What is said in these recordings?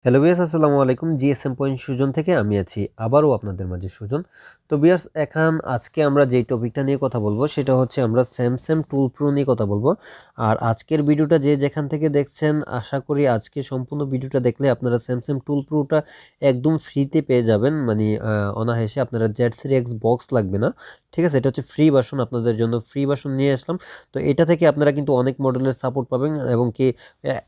Hello viewers, আসসালামু আলাইকুম। GSM point Sujan থেকে আমি আছি আবারও আপনাদের মাঝে সুজন। তো ভিউয়ার্স, আজকে আমরা যেই টপিকটা নিয়ে কথা বলবো সেটা হচ্ছে আমরা স্যামসাং টুল প্রো নিয়ে কথা বলবো। আর আজকের ভিডিওটা যে যেখান থেকে দেখছেন, আশা করি আজকে সম্পূর্ণ ভিডিওটা দেখলে আপনারা স্যামসাং টুল প্রোটা একদম ফ্রিতে পেয়ে যাবেন, মানে অনায়াসে। আপনারা Z3x বক্স লাগবে না, ঠিক আছে? এটা হচ্ছে ফ্রি ভার্সন, আপনাদের জন্য ফ্রি ভার্সন নিয়ে আসলাম। তো এটা থেকে আপনারা কিন্তু অনেক মডেলের সাপোর্ট পাবেন এবং কি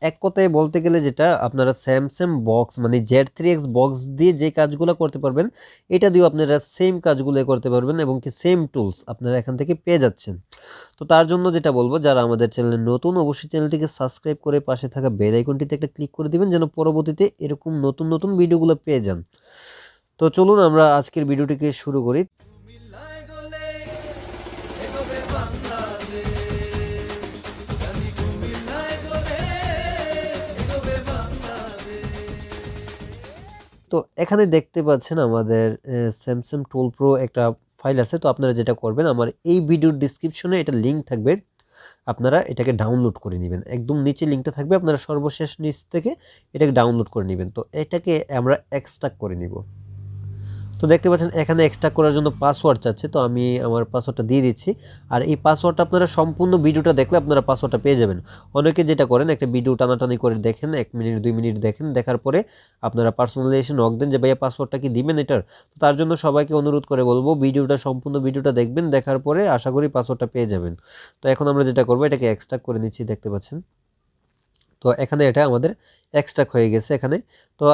এক কথায় বলতে গেলে যেটা আপনারা স্যামসাং বক্স মানে Z3x বক্স দিয়ে যে কাজগুলো করতে পারবেন, এটা দিয়েও আপনারা সেম কাজগুলো করতে পারবেন এবং কি সেম টুলস আপনারা এখান থেকে পেয়ে যাচ্ছেন। তো তার জন্য যেটা বলবো, যারা আমাদের চ্যানেলে নতুন, অবশ্যই চ্যানেলটিকে সাবস্ক্রাইব করে পাশে থাকা বেল আইকনটিতে একটা ক্লিক করে দিবেন, যেন পরবর্তীতে এরকম নতুন নতুন ভিডিওগুলো পেয়ে যান। তো চলুন আমরা আজকের ভিডিওটিকে শুরু করি। তো এখানে দেখতে পাচ্ছেন আমাদের স্যামসাং টুল প্রো একটা ফাইল আছে। তো আপনারা যেটা করবেন, আমার এই ভিডিওর ডিসক্রিপশনে এটা লিঙ্ক থাকবে, আপনারা এটাকে ডাউনলোড করে নেবেন। একদম নিচে লিঙ্কটা থাকবে, আপনারা সর্বশেষ নিচ থেকে এটাকে ডাউনলোড করে নেবেন। তো এটাকে আমরা এক্সট্রাক্ট করে নিব। তো দেখতে পাচ্ছেন এখানে এক্সট্রাক্ট করার জন্য পাসওয়ার্ড চাচ্ছে, তো আমি আমার পাসওয়ার্ডটা দিয়ে দিচ্ছি। আর এই পাসওয়ার্ডটা আপনারা সম্পূর্ণ ভিডিওটা দেখলে আপনারা পাসওয়ার্ডটা পেয়ে যাবেন। অনেকে যেটা করেন, একটা ভিডিও টানাটানি করে দেখেন, 1 মিনিট 2 মিনিট দেখেন, দেখার পরে আপনারা পার্সোনালি এসে নক দেন যে ভাইয়া পাসওয়ার্ডটা কি দিবেন এটার। তো তার জন্য সবাইকে অনুরোধ করে বলবো, সম্পূর্ণ ভিডিওটা দেখবেন, দেখার পরে আশা করি পাসওয়ার্ডটা পেয়ে যাবেন। তো এখন আমরা যেটা করবো, এটাকে এক্সট্রাক্ট করে নিচ্ছি, দেখতে পাচ্ছেন। তো এখানে এটা আমাদের এক্সট্রাক্ট হয়ে গেছে এখানে। তো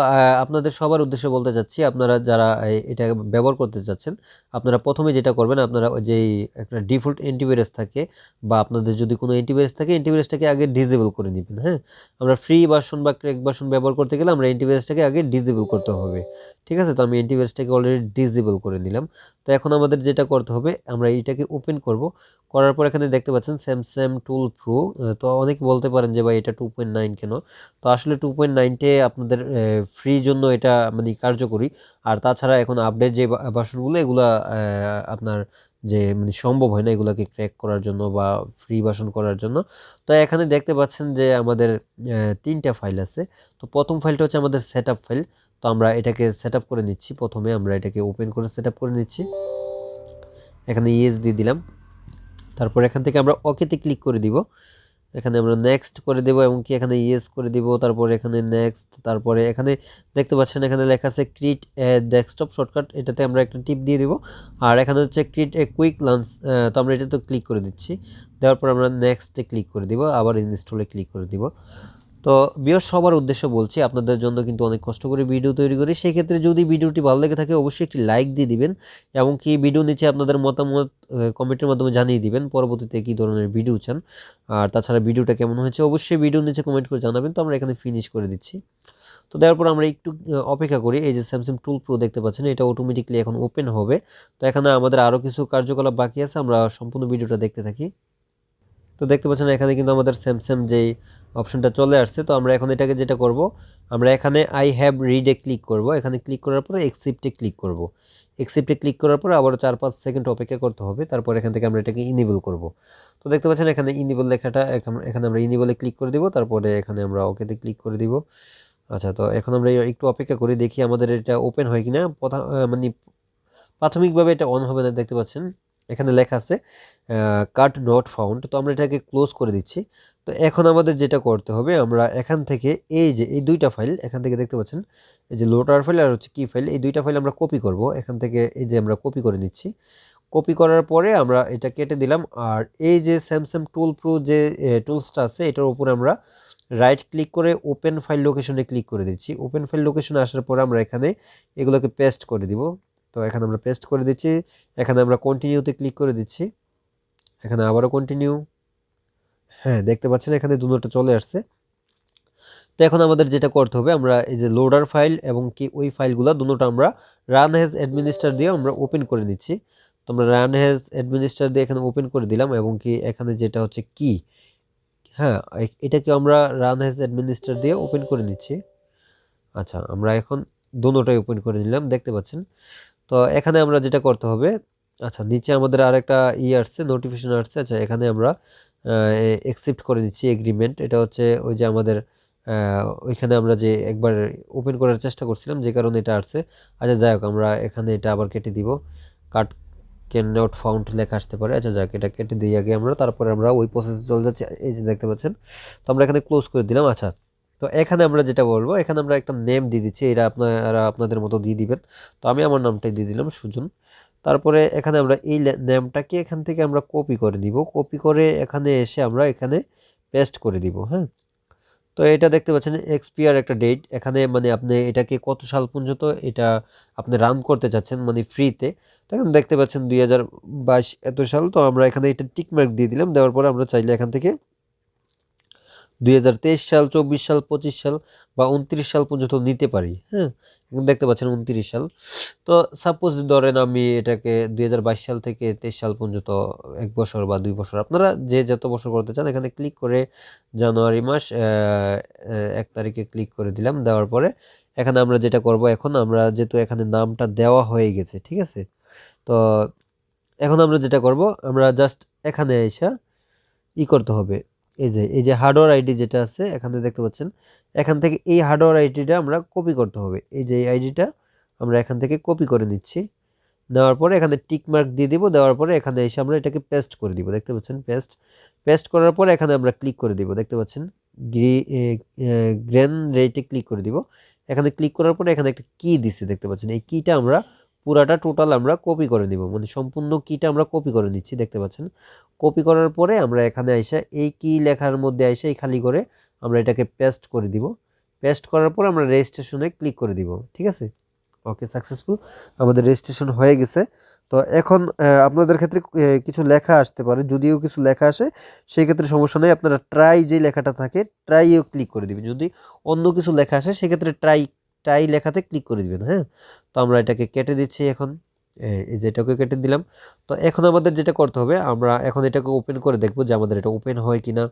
আপনাদের সবার উদ্দেশ্যে বলতে চাচ্ছি, আপনারা যারা এটা ব্যবহার করতে চাচ্ছেন, আপনারা প্রথমে যেটা করবেন, আপনারা যেই একটা ডিফল্ট অ্যান্টিভাইরাস থাকে বা আপনাদের যদি কোনো অ্যান্টিভাইরাস থাকে, অ্যান্টিভাইরাসটাকে আগে ডিসেবল করে নেবেন। হ্যাঁ, আমরা ফ্রি ভার্সন বা ক্র্যাক ভার্সন ব্যবহার করতে গেলে আমরা অ্যান্টিভাইরাসটাকে আগে ডিসেবল করতে হবে, ঠিক আছে? তো আমি অ্যান্টিভাইরাসটাকে অলরেডি ডিসেবল করে নিলাম। তো এখন আমাদের যেটা করতে হবে, আমরা এইটাকে ওপেন করব। করার পর এখানে দেখতে পাচ্ছেন স্যামসাং টুল প্রো। তো অনেকে বলতে পারেন যে ভাই এটা 2.9 কেন? তো আসলে 2.9টে আপনাদের ফ্রি জন্য এটা মানে কার্যকরী। আর তাছাড়া এখন আপডেট যে ভার্সনগুলো, এগুলা আপনার যে মানে সম্ভব হয় না এগুলাকে ক্র্যাক করার জন্য বা ফ্রি ভার্সন করার জন্য। তো এখানে দেখতে পাচ্ছেন যে আমাদের 3টা ফাইল আছে। তো প্রথম ফাইলটা হচ্ছে আমাদের সেটআপ ফাইল। তো আমরা এটাকে সেটআপ করে নিচ্ছি। প্রথমে আমরা এটাকে ওপেন করে সেটআপ করে নিচ্ছি। এখানে ইয়েস দিয়ে দিলাম। তারপর এখান থেকে আমরা ওকেতে ক্লিক করে দিব। এখানে আমরা নেক্সট করে দেব এবং কি এখানে ইয়েস করে দিব। তারপর এখানে নেক্সট, তারপরে এখানে দেখতে পাচ্ছেন এখানে লেখা আছে ক্রিয়েট এ ডেস্কটপ শর্টকাট, এটাতে আমরা একটা টিপ দিয়ে দিব। আর এখানে হচ্ছে ক্রিয়েট এ কুইক লঞ্চ, তো আমরা এটা তো ক্লিক করে দিচ্ছি। দেওয়ার পর আমরা নেক্সটে ক্লিক করে দিব, আবার ইনস্টলে ক্লিক করে দিব। তো ভিউয়ার্স, সবার উদ্দেশ্য বলছি, আপনাদের জন্য কিন্তু অনেক কষ্ট করে ভিডিও তৈরি করি। সেই ক্ষেত্রে যদি ভিডিওটি ভালো লেগে থাকে, অবশ্যই একটি লাইক দিয়ে দিবেন এবং কি ভিডিও নিচে আপনাদের মতামত কমেন্টের মাধ্যমে জানিয়ে দিবেন পরবর্তীতে কী ধরনের ভিডিও চান। আর তাছাড়া ভিডিওটা কেমন হয়েছে অবশ্যই ভিডিওর নিচে কমেন্ট করে জানাবেন। তো আমরা এখানে ফিনিশ করে দিচ্ছি। তো দেওয়ার পর আমরা একটু অপেক্ষা করি। এই যে স্যামসাং টুল প্রো দেখতে পাচ্ছেন, এটা অটোমেটিকলি এখন ওপেন হবে। তো এখানে আমাদের আরও কিছু কার্যকলাপ বাকি আছে, আমরা সম্পূর্ণ ভিডিওটা দেখতে থাকি। তো দেখতে পাচ্ছেন এখানে কিন্তু আমাদের স্যামসাং যেই অপশনটা চলে আসছে। তো আমরা এখন এটাকে যেটা করব, আমরা এখানে আই হ্যাভ রিডে ক্লিক করব। এখানে ক্লিক করার পরে এক্সেপ্টে ক্লিক করব। এক্সেপ্টে ক্লিক করার পরে আবার 4-5 সেকেন্ড অপেক্ষা করতে হবে। তারপর এখান থেকে আমরা এটাকে ইনেবল করব। তো দেখতে পাচ্ছেন এখানে ইনেবল লেখাটা, এখানে আমরা ইনেবলে ক্লিক করে দিব। তারপরে এখানে আমরা ওকেতে ক্লিক করে দিব। আচ্ছা, তো এখন আমরা একটু অপেক্ষা করি, দেখি আমাদের এটা ওপেন হয় কিনা। মানে প্রাথমিকভাবে এটা অন হবে না, দেখতে পাচ্ছেন এখানে লেখা আছে কার্ড নট ফাউন্ড। তো আমরা এটাকে ক্লোজ করে দিচ্ছি। তো এখন আমাদের যেটা করতে হবে, আমরা এখান থেকে এই যে এই দুইটা ফাইল এখান থেকে দেখতে পাচ্ছেন, এই যে লোডার ফাইল আর হচ্ছে কি ফাইল, এই দুইটা ফাইল আমরা কপি করব। এখান থেকে এই যে আমরা কপি করে নিচ্ছি। কপি করার পরে আমরা এটা কেটে দিলাম। আর এই যে স্যামসাং টুল প্রো যে টুলসটা আছে, এটার উপরে আমরা রাইট ক্লিক করে ওপেন ফাইল লোকেশনে ক্লিক করে দিচ্ছি। ওপেন ফাইল লোকেশনে আসার পরে আমরা এখানে এগুলোকে পেস্ট করে দিব। তো এখানে আমরা পেস্ট করে দিচ্ছি। এখানে আমরা কন্টিনিউতে ক্লিক করে দিচ্ছি। এখানে আবারও কন্টিনিউ। হ্যাঁ, দেখতে পাচ্ছেন এখানে দুটোটা চলে আসছে। তো এখন আমাদের যেটা করতে হবে, আমরা এই যে লোডার ফাইল এবং কি ওই ফাইলগুলো দুটোটা আমরা রান হ্যাজ অ্যাডমিনিস্ট্রার দিয়ে আমরা ওপেন করে নিচ্ছি। তো আমরা রান হ্যাজ অ্যাডমিনিস্ট্রার দিয়ে এখানে ওপেন করে দিলাম এবং কি এখানে যেটা হচ্ছে কি, হ্যাঁ, এটাকে আমরা রান হ্যাজ অ্যাডমিনিস্ট্রার দিয়ে ওপেন করে নিচ্ছি। আচ্ছা, আমরা এখন দুটোটাই ওপেন করে নিলাম, দেখতে পাচ্ছেন। তো এখানে আমরা যেটা করতে হবে, আচ্ছা নিচে আমাদের আরেকটা আসছে, নোটিফিকেশন আসছে। আচ্ছা, এখানে আমরা অ্যাকসেপ্ট করে নিচ্ছি এগ্রিমেন্ট। এটা হচ্ছে ওই যে আমাদের ওইখানে আমরা যে একবার ওপেন করার চেষ্টা করছিলাম যে কারণে এটা আসছে। আচ্ছা যাই হোক, আমরা এখানে এটা আবার কেটে দিব। কাট ক্যান নট ফাউন্ড লেখা আসতে পারে। আচ্ছা যাক, এটা কেটে দিই আগে আমরা, তারপরে আমরা ওই প্রসেসে চলে যাচ্ছি। এই যে দেখতে পাচ্ছেন, তো আমরা এখানে ক্লোজ করে দিলাম। আচ্ছা, তো এখানে আমরা যেটা বলবো, এখানে আমরা একটা নেম দিয়ে দিচ্ছি, এটা আপনারা আপনাদের মতো দিয়ে দিবেন। তো আমি আমার নামটাই দিয়ে দিলাম, সুজন। তারপরে এখানে আমরা এই নেমটাকে এখান থেকে আমরা কপি করে দিব, কপি করে এখানে এসে আমরা এখানে পেস্ট করে দিব। হ্যাঁ, তো এটা দেখতে পাচ্ছেন এক্সপিয়ার একটা ডেট এখানে, মানে আপনি এটাকে কত সাল পর্যন্ত এটা আপনি রান করতে চাচ্ছেন মানে ফ্রিতে। তো এখন দেখতে পাচ্ছেন 2022 এত সাল। তো আমরা এখানে এটা টিকমার্ক দিয়ে দিলাম, দেওয়ার পরে আমরা চাইলে এখান থেকে 2023 সাল, 24 সাল, 25 সাল বা 29 সাল পর্যন্ত নিতে পারি। হ্যাঁ, এখন দেখতে পাচ্ছেন 29 সাল। তো সাপোজ ধরেন আমি এটাকে 2022 সাল থেকে 23 সাল পর্যন্ত 1 বছর বা 2 বছর, আপনারা যে যত বছর করতে চান এখানে ক্লিক করে জানুয়ারি মাস 1 তারিখে ক্লিক করে দিলাম। দেওয়ার পরে এখানে আমরা যেটা করব, এখন আমরা যেহেতু এখানে নামটা দেওয়া হয়ে গেছে, ঠিক আছে, তো এখন আমরা যেটা করব, আমরা জাস্ট এখানে এসে করতে হবে। এই যে হার্ডওয়্যার আইডি যেটা আছে এখানে দেখতে পাচ্ছেন, এখান থেকে এই হার্ডওয়্যার আইডিটা আমরা কপি করতে হবে। এই যে এই আইডিটা আমরা এখান থেকে কপি করে নিচ্ছি। নেওয়ার পরে এখানে টিক মার্ক দিয়ে দিব, দেওয়ার পরে এখানে এসে আমরা এটাকে পেস্ট করে দিব। দেখতে পাচ্ছেন পেস্ট করার পরে এখানে আমরা ক্লিক করে দিব। দেখতে পাচ্ছেন গ্রেন রেটে ক্লিক করে দিব। এখানে ক্লিক করার পরে এখানে একটা কি দিছে, দেখতে পাচ্ছেন এই কিটা আমরা পুরাটা টোটাল আমরা কপি করে নিব, মানে সম্পূর্ণ কিটা আমরা কপি করে নিচ্ছি। দেখতে পাচ্ছেন কপি করার পরে আমরা এখানে আইসা এই কি লেখার মধ্যে আইসা এই খালি করে আমরা এটাকে পেস্ট করে দিব। পেস্ট করার পর আমরা রেজিস্ট্রেশনে ক্লিক করে দিব। ঠিক আছে, ওকে, সাকসেসফুল আমাদের রেজিস্ট্রেশন হয়ে গেছে। তো এখন আপনাদের ক্ষেত্রে কিছু লেখা আসতে পারে, যদিও কিছু লেখা আসে সেই ক্ষেত্রে সমস্যা নেই, আপনারা ট্রাই যে লেখাটা থাকে ট্রাইও ক্লিক করে দিবেন। যদি অন্য কিছু লেখা আসে সেক্ষেত্রে ট্রাই ট্রাই লেখাতে ক্লিক করে দিবেন। হ্যাঁ, তো আমরা এটাকে কেটে দিচ্ছি এখন, এই যে এটাকে কেটে দিলাম। তো এখন আমাদের যেটা করতে হবে, আমরা এখন এটাকে ওপেন করে দেখবো যে আমাদের এটা ওপেন হয় কিনা।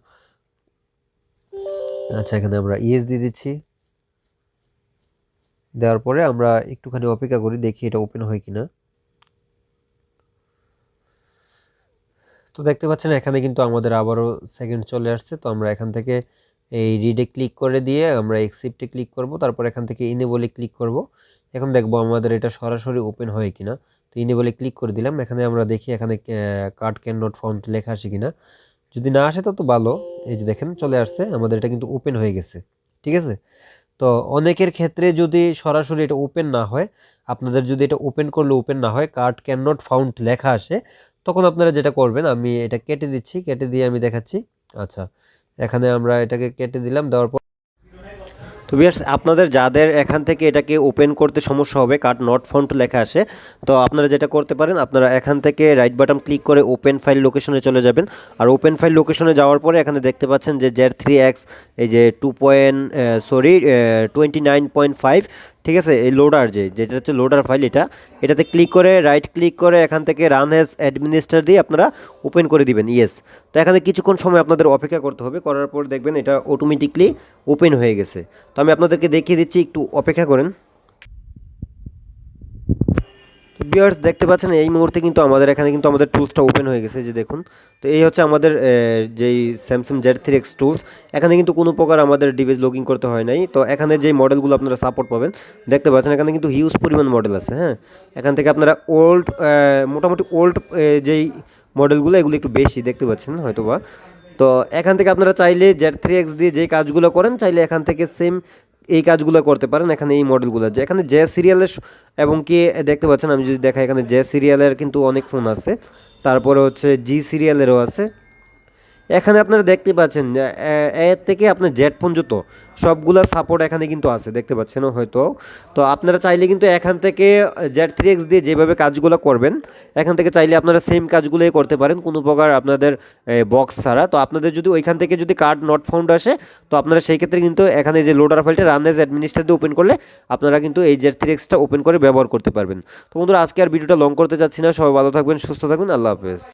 আচ্ছা, এখানে আমরা ইয়েস দিয়ে দিচ্ছি। দেওয়ার পরে আমরা একটুখানি অপেক্ষা করি, দেখি এটা ওপেন হয় কিনা। তো দেখতে পাচ্ছেন এখানে কিন্তু আমাদের আবারও সেকেন্ড চলে আসছে। তো আমরা এখান থেকে এই রিডে ক্লিক করে দিয়ে আমরা এক্সিপ্টে ক্লিক করব, তারপর এখান থেকে ইনেবলে ক্লিক করব। এখন দেখবো আমাদের এটা সরাসরি ওপেন হয় কিনা। তো ইনেবলে ক্লিক করে দিলাম। এখানে আমরা দেখি এখানে কার্ড ক্যান নট ফাউন্ড লেখা আসে কিনা। যদি না আসে তো ভালো, এই যে দেখেন চলে আসছে, আমাদের এটা কিন্তু ওপেন হয়ে গেছে। ঠিক আছে, তো অনেকের ক্ষেত্রে যদি সরাসরি এটা ওপেন না হয়, আপনাদের যদি এটা ওপেন করলে ওপেন না হয়, কার্ড ক্যান নট ফাউন্ড লেখা আসে, তখন আপনারা যেটা করবেন, আমি এটা কেটে দিচ্ছি, কেটে দিয়ে আমি দেখাচ্ছি। আচ্ছা, এখানে আমরা এটাকে কেটে দিলাম। দেওয়ার পর তো ভিউয়ার্স, আপনাদের যাদের এখান থেকে এটাকে ওপেন করতে সমস্যা হবে, কার্ড নট ফাউন্ড লেখা আসে, তো আপনারা যেটা করতে পারেন, আপনারা এখান থেকে রাইট বাটন ক্লিক করে ওপেন ফাইল লোকেশনে চলে যাবেন। আর ওপেন ফাইল লোকেশনে যাওয়ার পরে এখানে দেখতে পাচ্ছেন যে Z3x, এই যে 29.5, ঠিক আছে, এই লোডার যেটা হচ্ছে লোডার ফাইল, এটাতে ক্লিক করে রাইট ক্লিক করে এখান থেকে রান অ্যাজ অ্যাডমিনিস্ট্রেটর দিয়ে আপনারা ওপেন করে দিবেন। ইয়েস, তো এখানে কিছুক্ষণ সময় আপনাদের অপেক্ষা করতে হবে, করার পর দেখবেন এটা অটোমেটিকলি ওপেন হয়ে গেছে। তো আমি আপনাদেরকে দেখিয়ে দিচ্ছি, একটু অপেক্ষা করেন। তো ভিউয়ার্স, দেখতে পাচ্ছেন এই মুহূর্তে কিন্তু আমাদের এখানে কিন্তু আমাদের টুলসটা ওপেন হয়ে গেছে, যে দেখুন। তো এই হচ্ছে আমাদের যেই স্যামসাং Z3x টুলস। এখানে কিন্তু কোনো প্রকার আমাদের ডিভাইস লগইন করতে হয় নাই। তো এখানে যেই মডেলগুলো আপনারা সাপোর্ট পাবেন, দেখতে পাচ্ছেন এখানে কিন্তু হিউজ পরিমাণ মডেল আছে। হ্যাঁ, এখান থেকে আপনারা মোটামুটি ওল্ড যেই মডেলগুলো, এগুলো একটু বেশি দেখতে পাচ্ছেন হয়তোবা। তো এখান থেকে আপনারা চাইলে Z3x দিয়ে যেই কাজগুলো করেন, চাইলে এখান থেকে সেম এই কাজগুলো করতে পারেন। এখানে এই মডেলগুলো, যে এখানে যে সিরিয়ালের এবং কি দেখতে পাচ্ছেন, আমি যদি দেখাই, এখানে যে সিরিয়ালের কিন্তু অনেক ফোন আছে, তারপরে হচ্ছে জি সিরিয়ালেরও আছে। এখানে আপনারা দেখতে পাচ্ছেন যে এর থেকে আপনার জেড পর্যন্ত সবগুলা সাপোর্ট এখানে কিন্তু আছে, দেখতে পাচ্ছেন হয়তো। তো আপনারা চাইলে কিন্তু এখান থেকে Z3x দিয়ে যেভাবে কাজগুলো করবেন, এখান থেকে চাইলে আপনারা সেম কাজগুলোই করতে পারেন, কোনো প্রকার আপনাদের বক্স ছাড়া। তো আপনাদের যদি ওইখান থেকে যদি কার্ড নট ফাউন্ড আসে, তো আপনারা সেই ক্ষেত্রে কিন্তু এখানে যে লোডার ফাইলটা রান এজ অ্যাডমিনিস্ট্রেটর ওপেন করলে আপনারা কিন্তু এই Z3xটা ওপেন করে ব্যবহার করতে পারবেন। তো বন্ধুরা, আজকে আর ভিডিওটা লং করতে যাচ্ছি না, সবাই ভালো থাকবেন, সুস্থ থাকবেন, আল্লাহ হাফেজ।